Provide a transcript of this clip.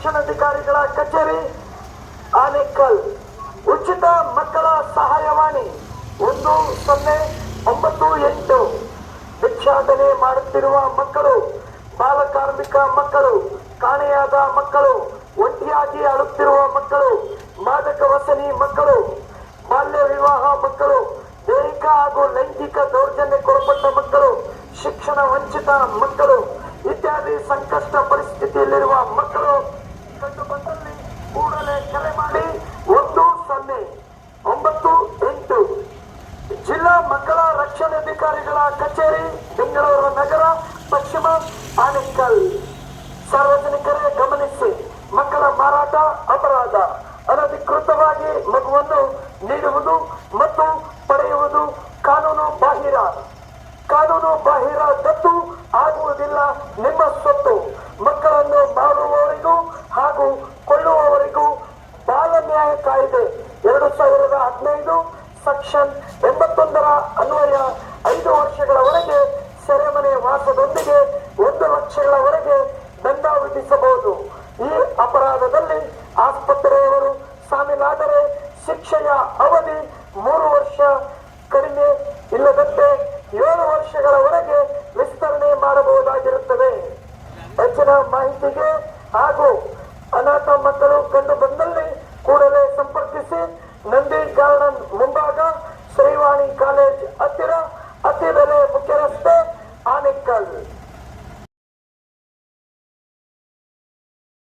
ರಕ್ಷಣಾಧಿಕಾರಿಗಳ ಕಚೇರಿ ಆನೇಕಲ್. ಉಚಿತ ಮಕ್ಕಳ ಸಹಾಯವಾಣಿ 1098. ಭಿಕ್ಷಾಟನೆ ಮಾಡುತ್ತಿರುವ ಮಕ್ಕಳು, ಬಾಲಕಾರ್ಮಿಕ ಮಕ್ಕಳು, ಕಾಣೆಯಾದ ಮಕ್ಕಳು, ಒಂಟಿಯಾಗಿ ಅಳುತ್ತಿರುವ ಮಕ್ಕಳು, ಮಾದಕ ವ್ಯಸನಿ ಮಕ್ಕಳು, ಬಾಲ್ಯ ವಿವಾಹ ಮಕ್ಕಳು, ದೈಹಿಕ ಹಾಗೂ ಲೈಂಗಿಕ ದೌರ್ಜನ್ಯಕ್ಕೊಳಪಟ್ಟ ಮಕ್ಕಳು, ಶಿಕ್ಷಣ ವಂಚಿತ ಮಕ್ಕಳು ಇತ್ಯಾದಿ ಸಂಕಷ್ಟ ಪರಿಸ್ಥಿತಿಯಲ್ಲಿರುವ ಮಕ್ಕಳು ಕಂಡು ಬಂದಲ್ಲಿ ಕೂಡಲೇ ಕರೆ ಮಾಡಿ 1098. ಜಿಲ್ಲಾ ಮಕ್ಕಳ ರಕ್ಷಣಾಧಿಕಾರಿಗಳ ಕಚೇರಿ, ಬೆಂಗಳೂರು ನಗರ, ಪಶ್ಚಿಮ, ಆನೇಕಲ್. ಸಾರ್ವಜನಿಕರೇ ಗಮನಿಸಿ, ಮಕ್ಕಳ ಮಾರಾಟ ಅಪರಾಧ. ಅನಧಿಕೃತವಾಗಿ ಮಗುವನ್ನು ನೀಡುವುದು ಮತ್ತು ಪಡೆಯುವುದು ಕಾನೂನು ಬಾಹಿರ ದತ್ತು ಆಗುವುದಿಲ್ಲ. ನಿಮ್ಮ ಸ್ವತ್ತು. ಮಕ್ಕಳನ್ನು ಮಾರುವವರಿಗೂ ಹಾಗೂ ಕೊಳ್ಳುವವರಿಗೂ ಬಾಲ ನ್ಯಾಯ ಕಾಯ್ದೆ 2015 ಸೆಕ್ಷನ್ 81 ಅನ್ವಯ 5 ವರ್ಷಗಳವರೆಗೆ ಸೆರೆಮನೆ ವಾಸದೊಂದಿಗೆ 1 ಲಕ್ಷಗಳವರೆಗೆ ದಂಡ ವಿಧಿಸಬಹುದು. ಈ ಅಪರಾಧದಲ್ಲಿ ಆಸ್ಪತ್ರೆಯವರು ಶಾಮೀಲಾದರೆ ಶಿಕ್ಷೆಯ ಅವಧಿ 3 ವರ್ಷ ಕಡಿಮೆ ಇಲ್ಲದಂತೆ 7 ವರ್ಷಗಳವರೆಗೆ ವಿಸ್ತರಣೆ ಮಾಡಬಹುದಾಗಿರುತ್ತದೆ. ಹೆಚ್ಚಿನ ಮಾಹಿತಿಗೆ ಹಾಗೂ ಅನಾಥ ಮಕ್ಕಳು ಕಂಡು ಬಂದಲ್ಲಿ